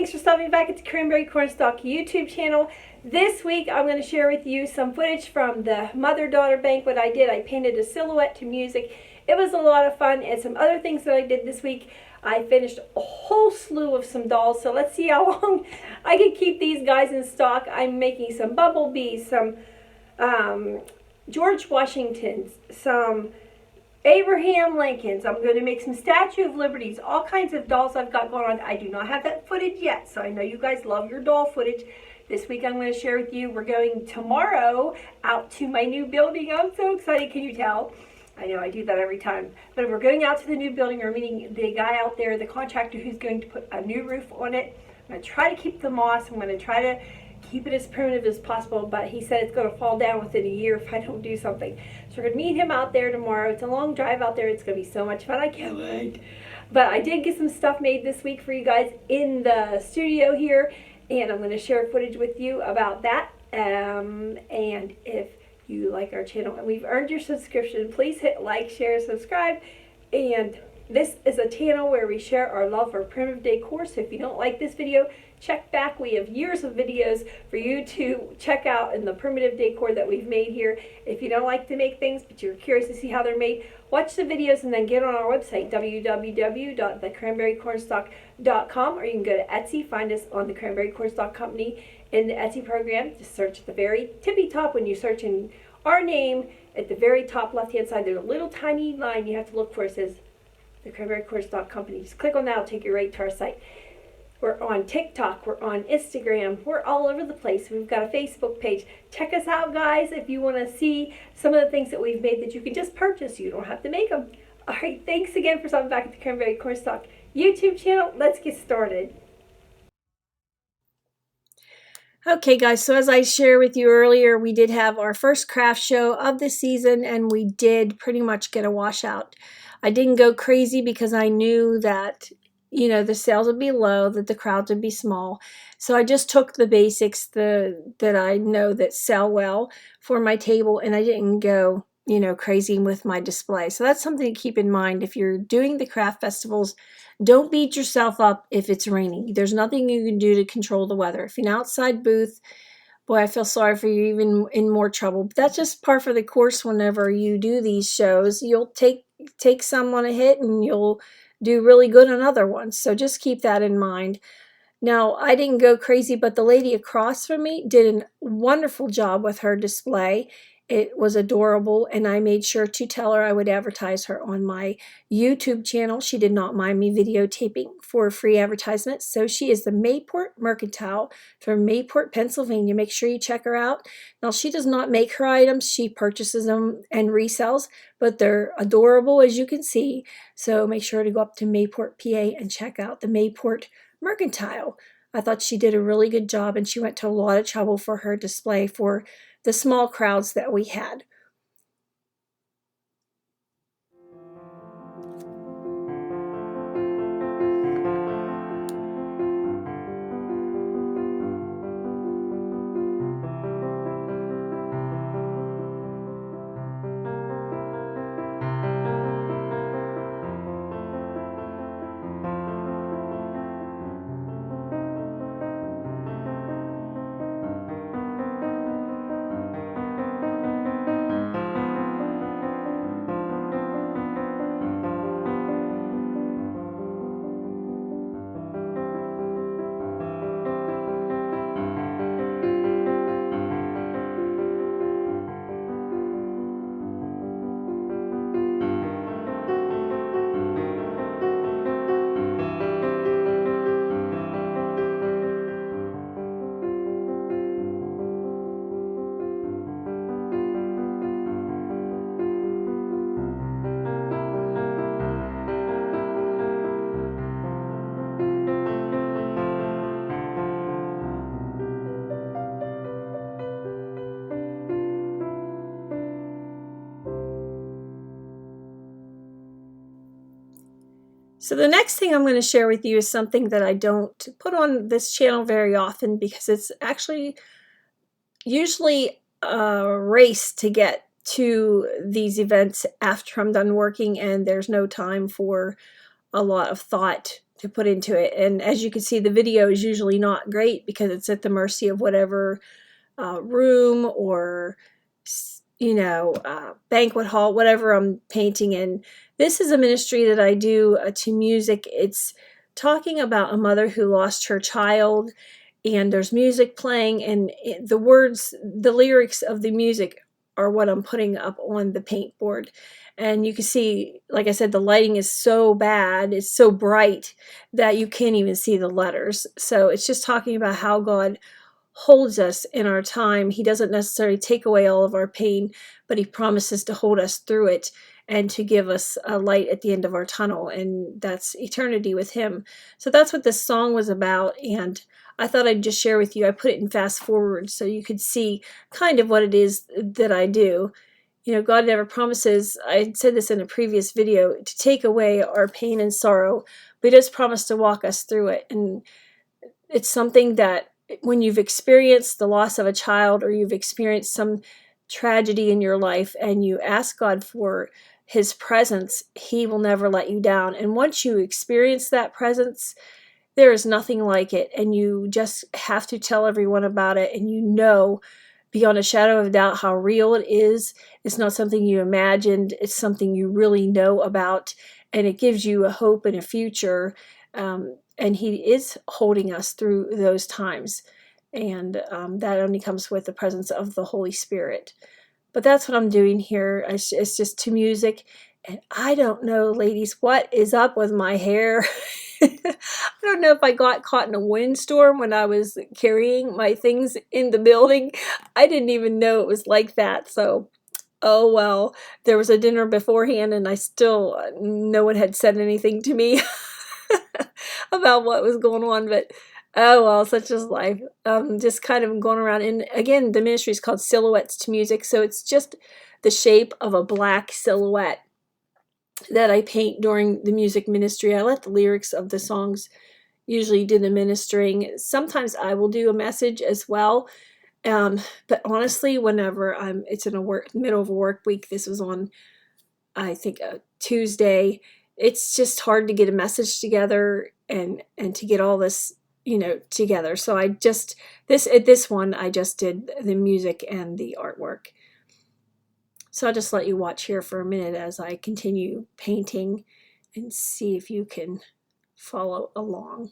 Thanks for stopping back at the Cranberry Cornstalk YouTube channel. This week I'm going to share with you some footage from the mother-daughter banquet I did. I painted a silhouette to music. It was a lot of fun, and some other things that I did this week. I finished a whole slew of some dolls, so let's see how long I can keep these guys in stock. I'm making some bumblebees, some George Washingtons, some Abraham Lincolns. I'm going to make some Statue of Liberties, all kinds of dolls I've got going on. I do not have that footage yet, so I know you guys love your doll footage. This week I'm going to share with you, we're going tomorrow out to my new building. I'm so excited, can you tell? I know I do that every time. But we're going out to the new building. We're meeting the guy out there, the contractor who's going to put a new roof on it. I'm going to try to keep the moss. I'm going to try to keep it as primitive as possible, but he said it's going to fall down within a year if I don't do something. So we're going to meet him out there tomorrow. It's a long drive out there. It's going to be so much fun. I can't wait. But I did get some stuff made this week for you guys in the studio here, and I'm going to share footage with you about that. And if you like our channel and we've earned your subscription, please hit like, share, subscribe. And this is a channel where we share our love for primitive decor. So if you don't like this video, check back. We have years of videos for you to check out in the primitive decor that we've made here. If you don't like to make things, but you're curious to see how they're made, watch the videos and then get on our website, www.thecranberrycornstalk.com, or you can go to Etsy, find us on the Cranberry Cornstalk Company in the Etsy program. Just search at the very tippy top. When you search in our name, at the very top left-hand side, there's a little tiny line you have to look for. It says the Cranberry Cornstalk Company. Just click on that. It'll take you right to our site. We're on TikTok, we're on Instagram, we're all over the place. We've got a Facebook page. Check us out, guys, if you want to see some of the things that we've made that you can just purchase. You don't have to make them. All right, thanks again for stopping back at the Cranberry Cornstalk YouTube channel. Let's get started. Okay, guys, so as I shared with you earlier, we did have our first craft show of the season, and we did pretty much get a washout. I didn't go crazy because I knew that the sales would be low, that the crowds would be small. So I just took the basics that I know that sell well for my table, and I didn't go, crazy with my display. So that's something to keep in mind. If you're doing the craft festivals, don't beat yourself up if it's raining. There's nothing you can do to control the weather. If you're an outside booth, boy, I feel sorry for you, even in more trouble. But that's just par for the course whenever you do these shows. You'll take some on a hit, and you'll do really good on other ones. So just keep that in mind. Now, I didn't go crazy, but the lady across from me did a wonderful job with her display. It was adorable, and I made sure to tell her I would advertise her on my YouTube channel. She did not mind me videotaping for a free advertisement. So she is the Mayport Mercantile from Mayport, Pennsylvania. Make sure you check her out. Now, she does not make her items. She purchases them and resells, but they're adorable, as you can see. So make sure to go up to Mayport, PA, and check out the Mayport Mercantile. I thought she did a really good job, and she went to a lot of trouble for her display for the small crowds that we had. So the next thing I'm going to share with you is something that I don't put on this channel very often, because it's actually usually a race to get to these events after I'm done working, and there's no time for a lot of thought to put into it. And as you can see, the video is usually not great because it's at the mercy of whatever room or banquet hall, whatever I'm painting in. This is a ministry that I do to music. It's talking about a mother who lost her child, and there's music playing, and the words, the lyrics of the music are what I'm putting up on the paint board. And you can see, like I said, the lighting is so bad, it's so bright that you can't even see the letters. So it's just talking about how God holds us in our time. He doesn't necessarily take away all of our pain, but he promises to hold us through it and to give us a light at the end of our tunnel, and that's eternity with him. So that's what this song was about, and I thought I'd just share with you. I put it in fast forward so you could see kind of what it is that I do. God never promises, I said this in a previous video, to take away our pain and sorrow, but he does promise to walk us through it. And it's something that when you've experienced the loss of a child, or you've experienced some tragedy in your life, and you ask God for his presence, he will never let you down. And once you experience that presence, there is nothing like it, and you just have to tell everyone about it, and beyond a shadow of a doubt how real it is. It's not something you imagined, it's something you really know about, and it gives you a hope and a future. And he is holding us through those times, and that only comes with the presence of the Holy Spirit. But that's what I'm doing here. It's just to music. And I don't know, ladies, what is up with my hair. I don't know if I got caught in a windstorm when I was carrying my things in the building. I didn't even know it was like that. So, oh well. There was a dinner beforehand, and no one had said anything to me about what was going on. But oh well, such is life. Just kind of going around. And again, the ministry is called Silhouettes to Music. So it's just the shape of a black silhouette that I paint during the music ministry. I let the lyrics of the songs usually do the ministering. Sometimes I will do a message as well. But honestly, whenever it's in middle of a work week. This was on, I think, a Tuesday. It's just hard to get a message together and to get all this, together. So at this one, I just did the music and the artwork. So I'll just let you watch here for a minute as I continue painting and see if you can follow along.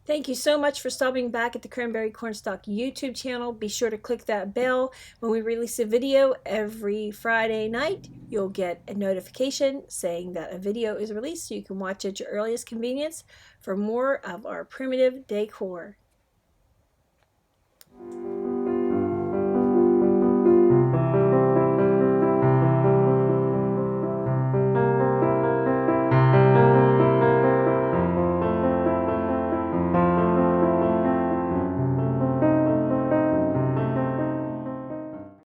Thank you so much for stopping back at the Cranberry Cornstalk YouTube channel. Be sure to click that bell. When we release a video every Friday night, you'll get a notification saying that a video is released, so you can watch at your earliest convenience for more of our primitive decor.